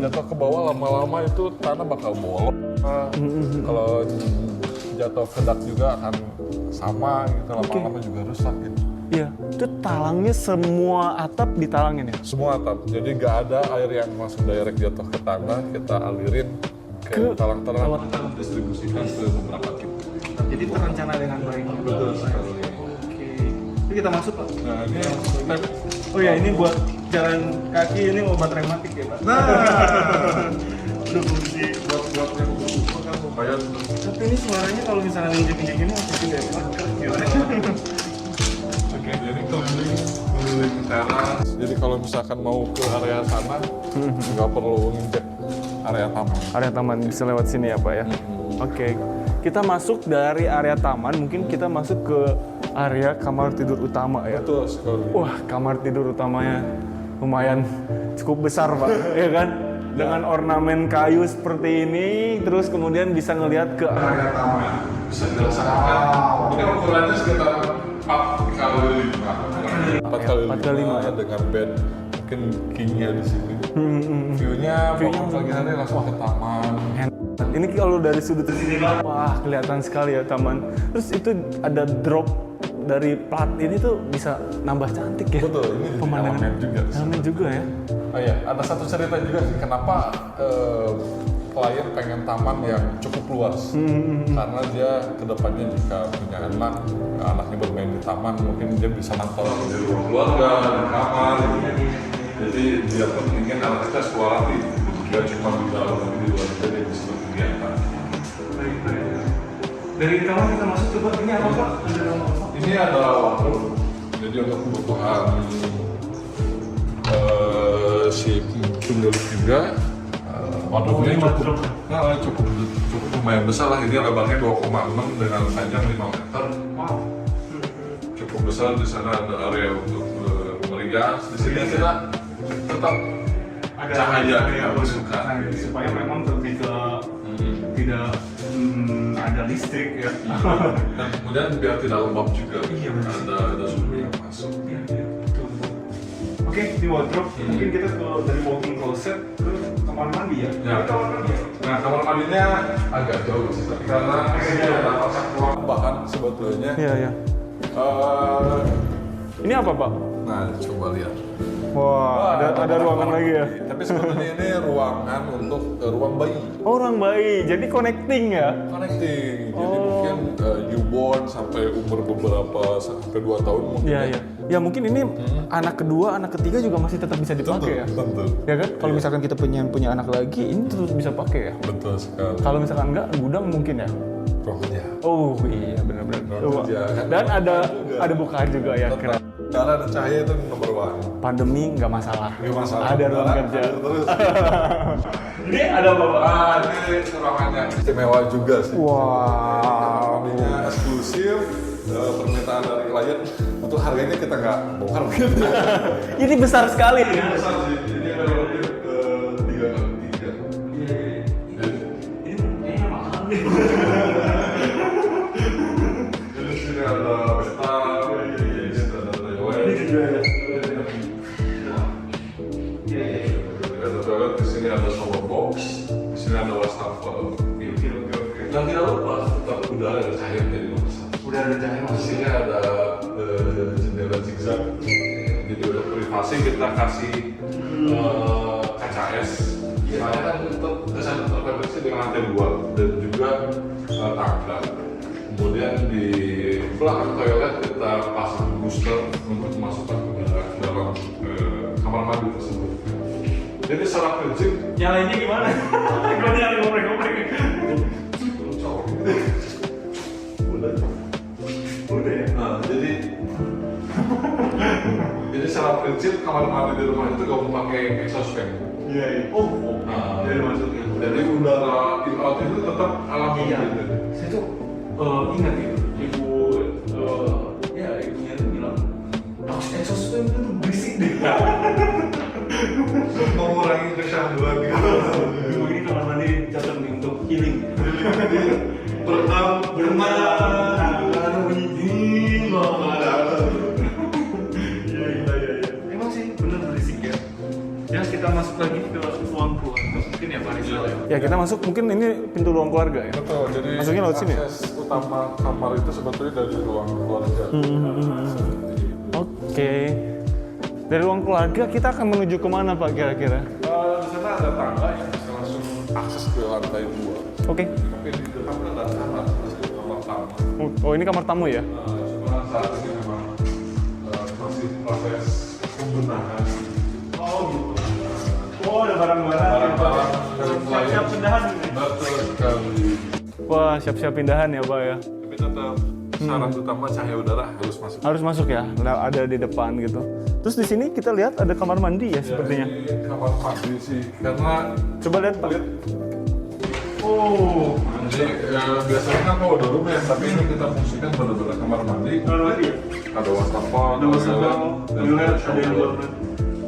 Speaker 2: jatuh ke bawah lama-lama itu tanah bakal bolong. Kalau jatuh ke dak juga akan sama gitu, lama-lama juga rusak gitu.
Speaker 1: Iya, itu talangnya semua atap ditalangin ya?
Speaker 2: Semua atap, jadi nggak ada air yang langsung direct jatuh ke tanah, kita alirin ke talang-talang, kita distribusikan ke beberapa titik.
Speaker 1: Jadi terencana dengan baik.
Speaker 2: Betul sekali.
Speaker 1: Oke. Ini kita masuk Pak.
Speaker 2: Nah ini step.
Speaker 1: Oh ya, ini buat jalan kaki, ini obat rematik ya Pak?
Speaker 2: Nah,
Speaker 1: Udah fungsi.
Speaker 2: buat yang berumur kan lumayan.
Speaker 1: Tapi ini suaranya kalau misalnya injek-injek ini masih gede ya Pak?
Speaker 2: Oke, jadi keliling teras. Jadi kalau misalkan mau ke area sana, nggak perlu nginjek area taman.
Speaker 1: Area taman bisa lewat sini ya Pak ya? Oke. Kita masuk dari area taman, mungkin kita masuk ke area kamar tidur utama ya?
Speaker 2: Betul sekali.
Speaker 1: Wah, kamar tidur utamanya lumayan cukup besar Pak, ya kan? Dengan ornamen kayu seperti ini, terus kemudian bisa ngelihat ke area taman.
Speaker 2: Bisa dirasakan. Ini ukurannya sekitar 4 kali 5. 4 kali 5 ya, dengan bed mungkin kingnya di sini. View-nya bangun pagi hari langsung ke taman.
Speaker 1: Ini kalau dari sudut sini, wah kelihatan sekali ya taman. Terus itu ada drop dari plat ini tuh bisa nambah cantik ya.
Speaker 2: Betul, ini jadi elemen juga.
Speaker 1: Elemen juga ya.
Speaker 2: Oh iya, ada satu cerita juga sih kenapa klien pengen taman yang cukup luas. Karena dia kedepannya jika punya anak, anaknya bermain di taman, mungkin dia bisa nonton di ruang keluarga, di kamar. Jadi dia pun ingin anak kita sekolah dia cuma di dalam, tapi di luar juga dia bisa berkegiatan.
Speaker 1: Dari kamar kita masuk coba ini apa Pak?
Speaker 2: Ini ada wardrobe, jadi untuk kebutuhan si pemilik juga wadahnya cukup lumayan besar lah. Ini lebarnya 2,6 dengan panjang 5 meter. Cukup besar. Di sana ada area untuk merias. Di sini kita tetap
Speaker 1: Ada
Speaker 2: cahaya
Speaker 1: yang
Speaker 2: bersuka
Speaker 1: supaya memang tidak ada listrik ya.
Speaker 2: dan kemudian biar tidak lembab juga.
Speaker 1: Iya, benar.
Speaker 2: Ada sumber yang masuk.
Speaker 1: Betul. Oke, di wardrobe mungkin kita dari walk-in closet ke kamar mandi ya.
Speaker 2: Ya.
Speaker 1: Ini kamar mandi ya?
Speaker 2: Nah, kamar mandinya agak jauh sih, tapi karena ada pasang ruang bahan sebetulnya.
Speaker 1: Iya, iya.
Speaker 2: Eh,
Speaker 1: Ini apa, Pak?
Speaker 2: nah, coba lihat.
Speaker 1: Wah, ada ruangan lagi ya.
Speaker 2: Tapi sebetulnya ini ruangan untuk ruang bayi.
Speaker 1: Oh, orang bayi. Jadi connecting ya.
Speaker 2: Connecting. Jadi mungkin newborn sampai umur beberapa sampai 2 tahun mungkin.
Speaker 1: Iya, iya. Ya mungkin ini anak kedua, anak ketiga juga masih tetap bisa dipakai ya.
Speaker 2: Tentu.
Speaker 1: Ya kan? Kalau misalkan kita punya anak lagi, ini tetap bisa pakai ya.
Speaker 2: Betul sekali.
Speaker 1: Kalau misalkan enggak, gudang mungkin ya.
Speaker 2: Ruang kerja.
Speaker 1: Oh iya, benar-benar.
Speaker 2: Ruang kerja, kan?
Speaker 1: Dan ada bukaan juga ya. Keren.
Speaker 2: Darah dan cahaya itu nomor 1.
Speaker 1: Pandemi nggak masalah.
Speaker 2: Nggak masalah.
Speaker 1: Ada ruang kerja.
Speaker 2: Terus.
Speaker 1: Ini ada apa, Pak?
Speaker 2: Ini ruangannya istimewa juga sih.
Speaker 1: Wow.
Speaker 2: Ini eksklusif. Permintaan dari klien untuk harganya kita nggak bongkar gitu.
Speaker 1: Ini besar sekali ya.
Speaker 2: Besar sih. Ini ada lebih 3x3.
Speaker 1: Ini kayaknya mahal nih.
Speaker 2: Jadi sini ada bathtub, ada toilet.
Speaker 1: Ini juga ya.
Speaker 2: Ada toilet, di sini ada shower box, di sini ada wastafel. Yang tidak lupa tetap udara dan cahaya menjadi nomor 1.
Speaker 1: Udah ada cahaya
Speaker 2: Di sini ada jendela zigzag. Jadi untuk privasi kita kasih kaca es. Soalnya kan tetap kesan terkoneksi dengan lantai 2 dan juga tangga. Kemudian di belakang toilet kita pasang booster untuk memasukkan udara ke dalam kamar mandi tersebut. Jadi secara prinsip
Speaker 1: nyalainnya gimana? Gue nyalain ngoprek-ngoprek. Udah ya?
Speaker 2: Nah, jadi secara prinsip kamar mandi di rumah itu gak mau pakai exhaust fan.
Speaker 1: Iya, iya. Oh,
Speaker 2: Nah,
Speaker 1: jadi masuknya.
Speaker 2: jadi udara in out itu tetap alami
Speaker 1: Iya.
Speaker 2: gitu.
Speaker 1: Saya tuh ingat ya, ibunya tuh bilang, exhaust fan itu berisik deh.
Speaker 2: Mengurangi kesyahduan gitu.
Speaker 1: Ibu ini kamar mandi cocok nih untuk healing.
Speaker 2: Berenang,
Speaker 1: Ada bunyi ding, Iya. Emang sih bener berisik ya. Ya kita masuk lagi ke ruang keluarga mungkin ya Pak Rizal ya. Ya kita masuk mungkin ini pintu ruang keluarga ya.
Speaker 2: Betul, jadi
Speaker 1: Masuknya lewat sini ya?
Speaker 2: akses utama kamar itu sebetulnya dari ruang keluarga.
Speaker 1: Oke. Dari ruang keluarga kita akan menuju kemana Pak kira-kira?
Speaker 2: Di sana ada tangga yang bisa langsung akses ke lantai 2.
Speaker 1: Oke.
Speaker 2: Tapi di depan ada kamar tamu.
Speaker 1: Oh ini kamar tamu ya?
Speaker 2: Cuma saat ini memang masih proses pembenahan.
Speaker 1: Oh gitu. Oh ada barang-barang.
Speaker 2: Barang-barang dari
Speaker 1: Siap-siap pindahan.
Speaker 2: Betul sekali.
Speaker 1: Wah siap-siap pindahan ya Pak ya.
Speaker 2: Tapi tetap syarat utama cahaya udara harus masuk.
Speaker 1: Harus masuk ya, nah, ada di depan gitu. Terus di sini kita lihat ada kamar mandi ya sepertinya.
Speaker 2: Ini kamar mandi sih, karena
Speaker 1: Coba lihat Pak. Oh,
Speaker 2: jadi biasanya kan kalau udah room ya, tapi ini kita fungsikan benar-benar kamar mandi.
Speaker 1: kamar mandi ya?
Speaker 2: Ada wastafel,
Speaker 1: Ada wastafel, toilet, ada yang buat.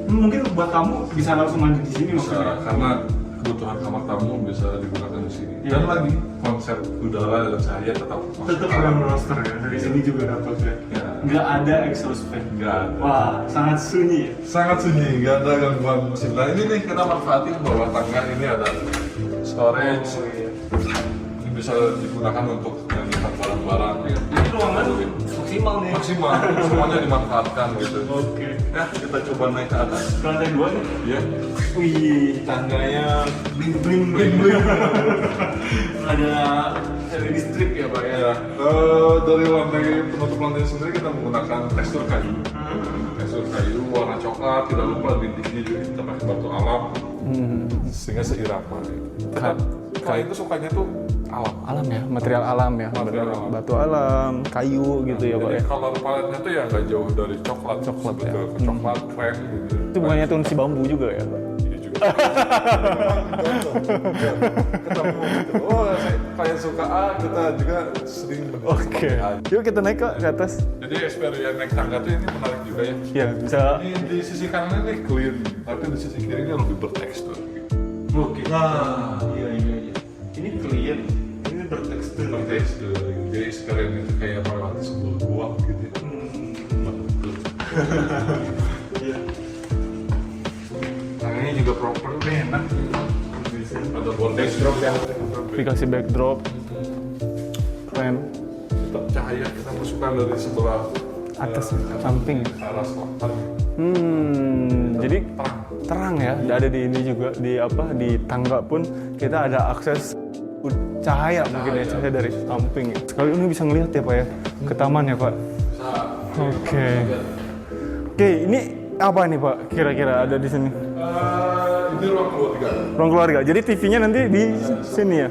Speaker 1: Mungkin buat tamu bisa langsung mandi di sini
Speaker 2: bisa,
Speaker 1: maksudnya.
Speaker 2: karena kebutuhan kamar tamu bisa digunakan di sini.
Speaker 1: Iya.
Speaker 2: Dan lagi konsep udara dan cahaya tetap
Speaker 1: Tetap ada roster ya, dari sini juga dapat ya.
Speaker 2: Ya.
Speaker 1: Nggak ada exhaust fan.
Speaker 2: Nggak ada.
Speaker 1: Wah, sangat sunyi ya.
Speaker 2: Sangat sunyi, nggak ada gangguan mesin. Nah ini nih kita manfaatin bawah tangga ini ada storage.
Speaker 1: iya.
Speaker 2: Ini bisa digunakan untuk menyimpan barang-barang.
Speaker 1: Ini ruangan maksimal nih.
Speaker 2: Maksimal, semuanya dimanfaatkan gitu.
Speaker 1: Oke.
Speaker 2: Ya kita coba naik ke atas.
Speaker 1: Ke lantai 2 nih.
Speaker 2: Ya.
Speaker 1: Wih, tangganya bling bling bling bling. Ada LED strip ya Pak ya.
Speaker 2: Ya, dari lantai penutup lantai sendiri kita menggunakan tekstur kayu. Tekstur kayu warna coklat, tidak lupa dindingnya juga kita pakai batu alam sehingga seirama. Klien itu sukanya tuh alam.
Speaker 1: ya, material alam ya.
Speaker 2: Material alam.
Speaker 1: Batu alam, kayu gitu ya Pak
Speaker 2: Jadi
Speaker 1: ya.
Speaker 2: color paletnya tuh ya nggak jauh dari coklat.
Speaker 1: Coklat ya.
Speaker 2: Sebetulnya. Coklat, krem gitu.
Speaker 1: Itu bukannya turun si bambu juga ya Pak?
Speaker 2: Iya juga. Ketemu gitu. Oh, kayak suka A, kita juga sering begitu.
Speaker 1: Oke. Yuk kita naik Kak ke atas.
Speaker 2: Jadi eksperimen naik tangga tuh ini menarik juga ya.
Speaker 1: Ya bisa.
Speaker 2: Ini di sisi kanan ini clean, tapi di sisi kiri ini lebih bertekstur.
Speaker 1: Oke. Nah, iya. Ini clean, ini bertekstur.
Speaker 2: Bertekstur. Jadi eksperimen itu kayak melewati sebuah gua gitu.
Speaker 1: Iya. Nah ini juga proper deh, enak.
Speaker 2: Ada border drop ya.
Speaker 1: Dikasih backdrop, keren.
Speaker 2: Tetap cahaya kita masukkan dari sebelah
Speaker 1: Atas, samping.
Speaker 2: arah selatan.
Speaker 1: Jadi terang ya. Ada di ini juga di tangga pun kita ada akses cahaya mungkin ya, cahaya dari samping. Sekali ini bisa ngelihat ya Pak ya ke taman ya Pak. Oke. Oke, ini apa nih Pak kira-kira ada di sini?
Speaker 2: Ini ruang keluarga.
Speaker 1: Ruang keluarga. Jadi TV-nya nanti di sini ya.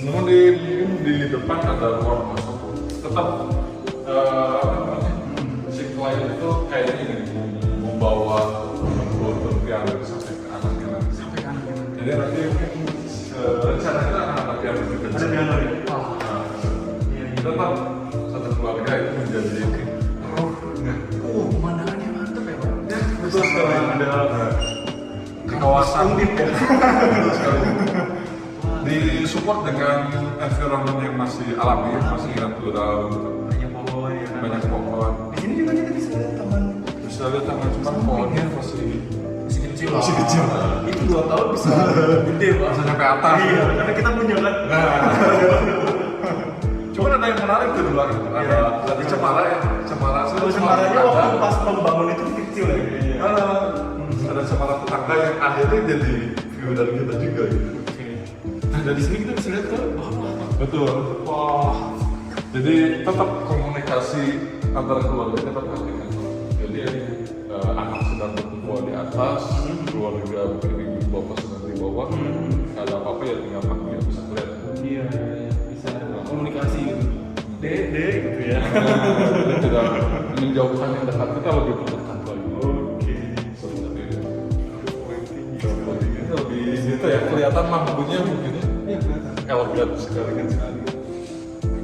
Speaker 2: Namun di depan ada ruang masuk. Tetap si klien itu kayaknya ini membawa keluarga dari sampai ke anaknya nanti. Sampai ke anaknya. Jadi nanti rencananya anak-anak yang lebih kecil.
Speaker 1: Ada piano ya?
Speaker 2: Tetap satu keluarga itu menjadi
Speaker 1: Pemandangannya mantap ya Pak.
Speaker 2: betul sekali. Ada kawasan betul sekali. Disupport dengan environment yang masih alami, masih natural.
Speaker 1: Banyak pohon ya.
Speaker 2: Banyak pohon.
Speaker 1: Di sini juga kita bisa lihat taman.
Speaker 2: Bisa lihat taman cuma pohonnya masih
Speaker 1: Kecil.
Speaker 2: Masih kecil.
Speaker 1: Itu 2 tahun bisa gede Pak.
Speaker 2: bisa sampai atas.
Speaker 1: Iya, karena kita punya kan.
Speaker 2: Cuman ada yang menarik tuh di belakang. Ada di Cemara ya. Cemara.
Speaker 1: Semarangnya waktu pas pembangun itu kecil ya.
Speaker 2: Ada Cemara tetangga yang akhirnya jadi view dari kita juga gitu.
Speaker 1: Nah dari sini kita bisa lihat ke bawah.
Speaker 2: Betul. Wah. Jadi tetap komunikasi antara keluarga tetap ada. Jadi anak sedang berkumpul di atas, keluarga mungkin ibu bapak sedang di bawah. Ada apa-apa ya tinggal panggil bisa lihat.
Speaker 1: Iya, bisa komunikasi gitu. Dede gitu ya.
Speaker 2: Tidak menjauhkan yang dekat, kita lebih berdekat lagi.
Speaker 1: Oke.
Speaker 2: Seperti itu. Ini lebih gitu ya, kelihatan lampunya mungkin ya.
Speaker 1: Iya kelihatan.
Speaker 2: Elegan sekali kan sekali.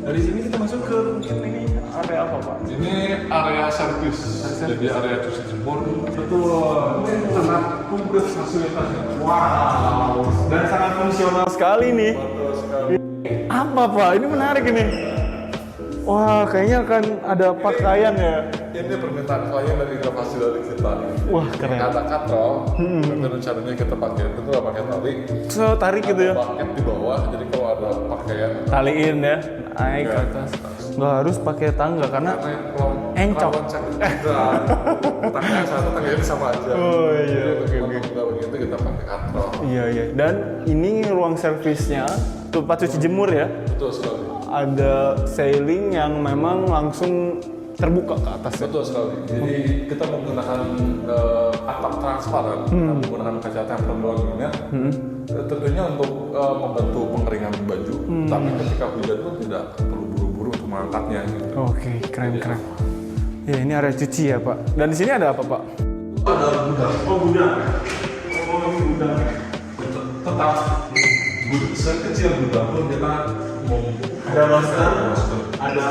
Speaker 1: Dari sini kita masuk ke mungkin ini area apa Pak?
Speaker 2: Ini area servis, jadi area cuci jemur.
Speaker 1: Betul.
Speaker 2: Ini sangat komplit fasilitasnya.
Speaker 1: Wow. Dan sangat fungsional sekali nih.
Speaker 2: Betul sekali.
Speaker 1: Apa Pak? Ini menarik ini. Wah, kayaknya akan ada pakaian ya.
Speaker 2: Ini permintaan klien dan inovasi dari kita.
Speaker 1: Wah, keren.
Speaker 2: Ada katrol, dan rencananya kita pakai itu nggak pakai tali.
Speaker 1: So, tarik gitu ya.
Speaker 2: Paket di bawah, jadi kalau ada pakaian
Speaker 1: Taliin ya, naik ke
Speaker 2: Ya.
Speaker 1: atas. Nggak harus pakai tangga karena Encok.
Speaker 2: Tangga satu, tangga ini sama aja.
Speaker 1: Oh, iya.
Speaker 2: Jadi kalau begitu kita pakai katrol.
Speaker 1: iya. Dan ini ruang servisnya tempat cuci jemur ya.
Speaker 2: Betul sekali.
Speaker 1: Ada ceiling yang memang langsung terbuka ke atas ya.
Speaker 2: Betul sekali. Jadi kita menggunakan atap transparan, menggunakan kaca tempered doang tentunya untuk membantu pengeringan baju. Tapi ketika hujan pun tidak perlu buru-buru untuk mengangkatnya. Gitu.
Speaker 1: Oke, keren. Ya, ini area cuci ya Pak. Dan di sini ada apa Pak?
Speaker 2: Ada gudang.
Speaker 1: Oh, gudang. Oh, ini gudang.
Speaker 2: Tetap sekecil gudang pun kita mau
Speaker 1: Ada roster, ada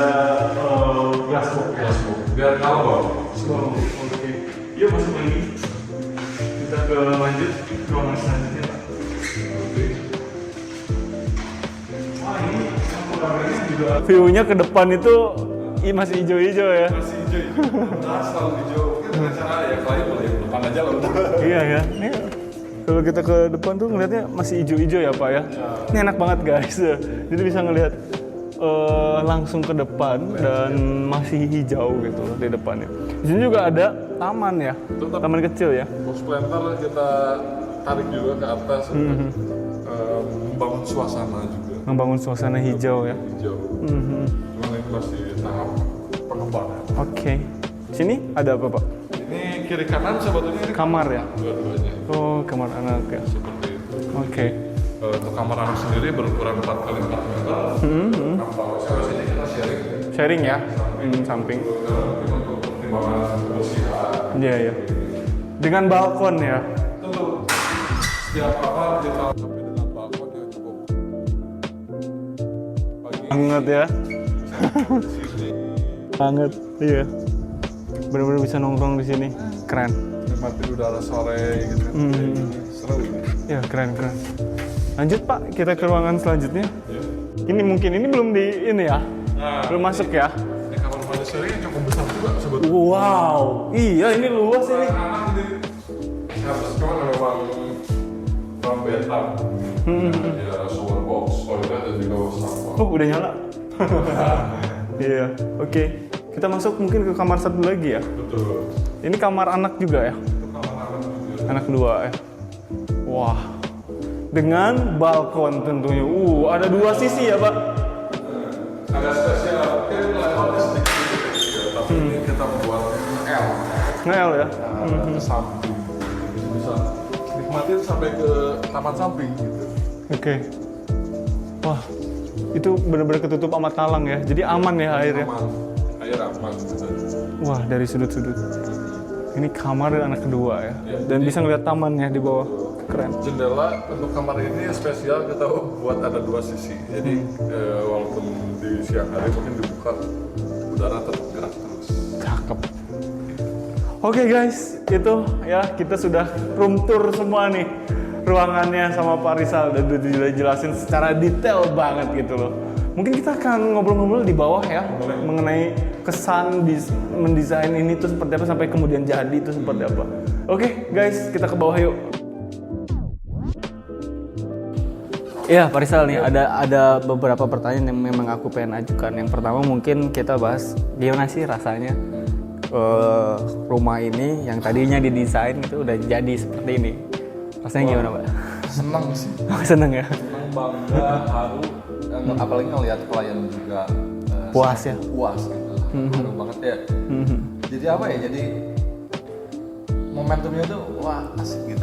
Speaker 1: glassbox.
Speaker 2: biar kalau
Speaker 1: Oke. Yuk masuk lagi. Kita ke lanjut ruangan selanjutnya Pak. Wah ini ruangannya juga. View-nya ke depan itu masih hijau-hijau ya.
Speaker 2: masih hijau, selalu hijau. Kita rencana ya klien boleh depan aja lah udah.
Speaker 1: Iya ya. Ini kalau kita ke depan tuh ngelihatnya masih hijau-hijau ya Pak ya. Ini enak banget guys. Jadi bisa ngelihat langsung ke depan dan masih hijau gitu di depannya. Di sini juga ada taman ya, taman kecil ya.
Speaker 2: Box planter kita tarik juga ke atas untuk membangun suasana juga.
Speaker 1: Membangun suasana hijau ya.
Speaker 2: Hijau. Cuman ini masih tahap pengembangan.
Speaker 1: Oke. Sini ada apa Pak?
Speaker 2: Ini kiri kanan sebetulnya ini
Speaker 1: Kamar ya.
Speaker 2: dua-duanya
Speaker 1: Oh kamar anak ya.
Speaker 2: seperti itu.
Speaker 1: Oke.
Speaker 2: Untuk kamar anak sendiri berukuran 4 kali 4 meter. Nah, kalau sini kita sharing.
Speaker 1: Sharing ya, samping.
Speaker 2: Untuk pertimbangan kebersihan.
Speaker 1: Iya ya. Dengan balkon ya.
Speaker 2: Tentu setiap kamar kita lengkapi dengan balkon yang cukup pagi.
Speaker 1: Banget ya.
Speaker 2: Di sini
Speaker 1: Banget. Iya. Benar-benar bisa nongkrong di sini. Keren.
Speaker 2: nikmati udara sore gitu. Seru.
Speaker 1: Ya keren. Lanjut Pak, kita ke ruangan selanjutnya. Ini mungkin ini belum di ini ya. Belum masuk ya.
Speaker 2: Ini kamar mandi seri yang cukup besar juga sebetulnya.
Speaker 1: Wow. Iya, ini luas ini.
Speaker 2: Anak ini harus cuma memang betam. Ya shower box, toilet dan juga wastafel.
Speaker 1: Oh, udah nyala. Iya, oke. Kita masuk mungkin ke kamar satu lagi ya.
Speaker 2: Betul.
Speaker 1: Ini kamar anak juga ya.
Speaker 2: Itu kamar anak juga.
Speaker 1: Anak kedua ya. Wah. Dengan balkon tentunya. Ada 2 sisi ya, Pak.
Speaker 2: Agak spesial, mungkin levelnya sedikit kecil, tapi ini kita membuat L.
Speaker 1: Ngel ya.
Speaker 2: Ke samping. Jadi bisa nikmatin sampai ke taman samping gitu.
Speaker 1: Oke. Wah. Itu benar-benar ketutup sama talang ya. Jadi aman ya airnya.
Speaker 2: Aman, air aman gitu.
Speaker 1: Wah, dari sudut-sudut. Ini kamar anak kedua ya. Dan bisa ngeliat tamannya di bawah. Keren.
Speaker 2: Jendela untuk kamar ini spesial kita buat ada 2 sisi. Jadi walaupun di siang hari mungkin dibuka, udara tetap gerak terus.
Speaker 1: Cakep. Oke guys, itu ya kita sudah room tour semua nih ruangannya sama Pak Rizal dan udah dijelasin secara detail banget gitu loh. Mungkin kita akan ngobrol-ngobrol di bawah ya mengenai kesan mendesain ini tuh seperti apa sampai kemudian jadi itu seperti apa. Oke guys, kita ke bawah yuk. Iya Pak Rizal nih ada beberapa pertanyaan yang memang aku pengen ajukan. Yang pertama mungkin kita bahas gimana sih rasanya rumah ini yang tadinya didesain itu udah jadi seperti ini. Rasanya gimana Pak?
Speaker 2: Senang sih.
Speaker 1: Seneng ya?
Speaker 3: Senang, bangga, haru, dan apalagi ngelihat klien juga
Speaker 1: Puas ya?
Speaker 3: puas gitu, haru banget ya. Jadi apa ya? Jadi momentumnya tuh wah asik gitu.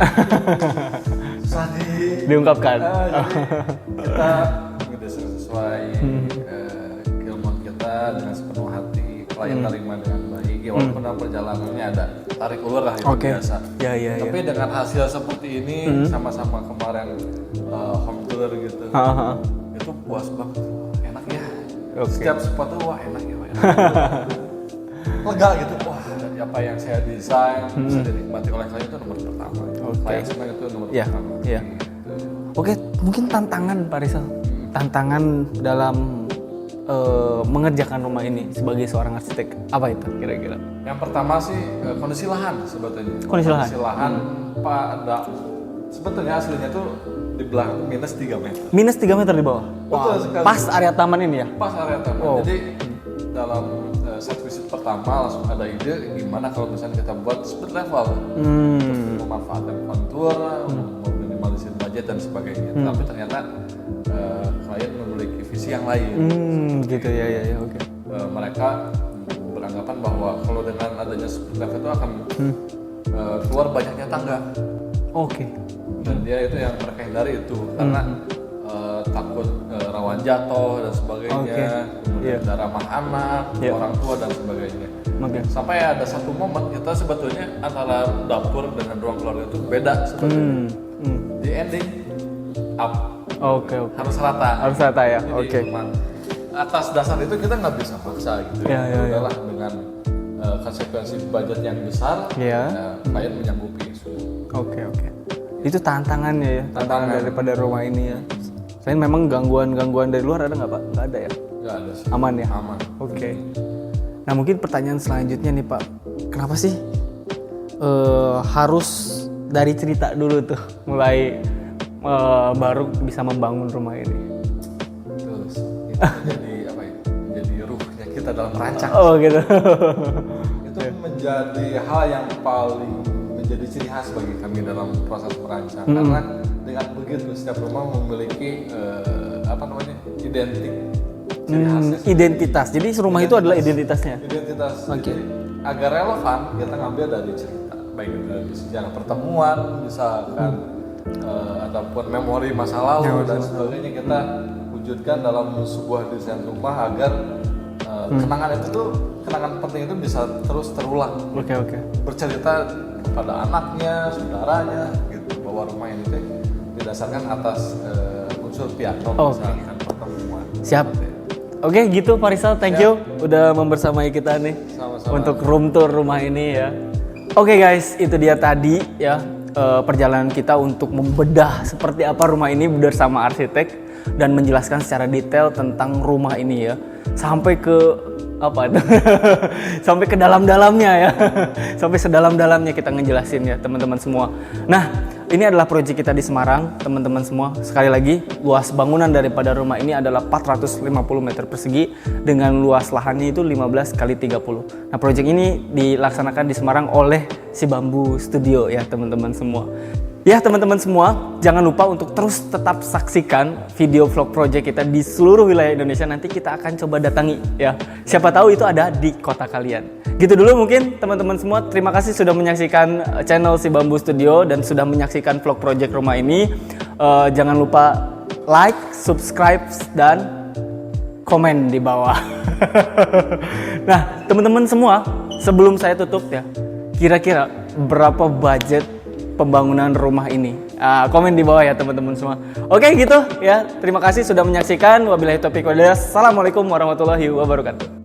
Speaker 3: Susah
Speaker 1: Diungkapkan.
Speaker 3: Jadi kita ngedesain sesuai keilmuan kita dengan sepenuh hati, klien terima dengan baik. Ya walaupun dalam perjalanannya ada tarik ulur lah itu biasa.
Speaker 1: Ya.
Speaker 3: Tapi dengan hasil seperti ini sama-sama kemarin home tour gitu, itu puas banget, enak ya. Setiap spot tuh wah enak ya, lega gitu. Wah dari apa yang saya desain bisa dinikmati oleh klien itu nomor pertama. Klien senang itu nomor pertama.
Speaker 1: Iya.
Speaker 3: Gitu.
Speaker 1: Oke, mungkin tantangan Pak Rizal. Tantangan dalam mengerjakan rumah ini sebagai seorang arsitek apa itu kira-kira?
Speaker 3: Yang pertama sih kondisi lahan sebetulnya.
Speaker 1: Kondisi lahan?
Speaker 3: lahan pada sebetulnya aslinya tuh di belakang tuh minus 3 meter.
Speaker 1: Minus 3 meter di bawah?
Speaker 3: Betul sekali.
Speaker 1: Pas area taman ini ya?
Speaker 3: Pas area taman.
Speaker 1: Wow.
Speaker 3: Jadi dalam set visit pertama langsung ada ide gimana kalau misalnya kita buat split level untuk memanfaatkan kontur, meminimalisir budget dan sebagainya. Tapi ternyata klien memiliki visi yang lain.
Speaker 1: Gitu ya, oke.
Speaker 3: Mereka beranggapan bahwa kalau dengan adanya split level itu akan keluar banyaknya tangga.
Speaker 1: Oke.
Speaker 3: Dan dia itu yang mereka hindari itu karena takut rawan jatuh dan sebagainya, kemudian tidak ramah anak, orang tua dan sebagainya. Sampai ada satu momen kita sebetulnya antara dapur dengan ruang keluarga itu beda sebetulnya. Di ending up.
Speaker 1: Oke.
Speaker 3: Harus rata.
Speaker 1: Harus rata ya.
Speaker 3: Jadi
Speaker 1: Oke.
Speaker 3: cuman atas dasar itu kita nggak bisa paksa gitu.
Speaker 1: Ya.
Speaker 3: Udahlah dengan konsekuensi budget yang besar, klien menyanggupi itu.
Speaker 1: Oke. Itu tantangannya ya, tantangan daripada rumah ini ya. Selain memang gangguan dari luar ada nggak Pak? Nggak ada ya?
Speaker 3: Nggak ada sih.
Speaker 1: Aman ya?
Speaker 3: Aman.
Speaker 1: Oke. Nah mungkin pertanyaan selanjutnya nih Pak, kenapa sih harus dari cerita dulu tuh mulai baru bisa membangun rumah ini?
Speaker 3: Terus itu menjadi apa ya? Menjadi ruhnya kita dalam merancang.
Speaker 1: Oh gitu.
Speaker 3: Itu menjadi hal yang paling menjadi ciri khas bagi kami dalam proses merancang karena dengan begitu setiap rumah memiliki ciri khasnya.
Speaker 1: Identitas. Jadi rumah itu adalah identitasnya.
Speaker 3: Identitas. Jadi agar relevan kita ngambil dari cerita baik itu dari sejarah pertemuan misalkan ataupun memori masa lalu dan sebagainya kita wujudkan dalam sebuah desain rumah agar kenangan itu tuh, kenangan penting itu bisa terus terulang.
Speaker 1: Oke.
Speaker 3: Bercerita kepada anaknya, saudaranya gitu, bahwa rumah ini tuh didasarkan atas unsur piano, misalkan pertemuan.
Speaker 1: Siap. Oke, gitu Pak Rizal, thank you udah membersamai kita nih.
Speaker 3: Sama-sama.
Speaker 1: Untuk room tour rumah ini ya. Oke guys, itu dia tadi ya perjalanan kita untuk membedah seperti apa rumah ini bersama arsitek dan menjelaskan secara detail tentang rumah ini ya. Sampai ke apa itu? Sampai ke dalam-dalamnya ya. Sampai sedalam-dalamnya kita ngejelasin ya teman-teman semua. Nah, ini adalah proyek kita di Semarang, teman-teman semua. Sekali lagi, luas bangunan daripada rumah ini adalah 450 meter persegi dengan luas lahannya itu 15 kali 30. Nah, proyek ini dilaksanakan di Semarang oleh Si Bambu Studio ya, teman-teman semua. Ya, teman-teman semua, jangan lupa untuk terus tetap saksikan video vlog project kita di seluruh wilayah Indonesia. Nanti kita akan coba datangi ya. Siapa tahu itu ada di kota kalian. Gitu dulu mungkin teman-teman semua. Terima kasih sudah menyaksikan channel Si Bambu Studio dan sudah menyaksikan vlog project rumah ini. Jangan lupa like, subscribe, dan komen di bawah. Nah, teman-teman semua, sebelum saya tutup ya, kira-kira berapa budget pembangunan rumah ini? Komen di bawah ya teman-teman semua. Oke gitu ya. Terima kasih sudah menyaksikan. Wabillahi taufiq walhidayah. Assalamualaikum warahmatullahi wabarakatuh.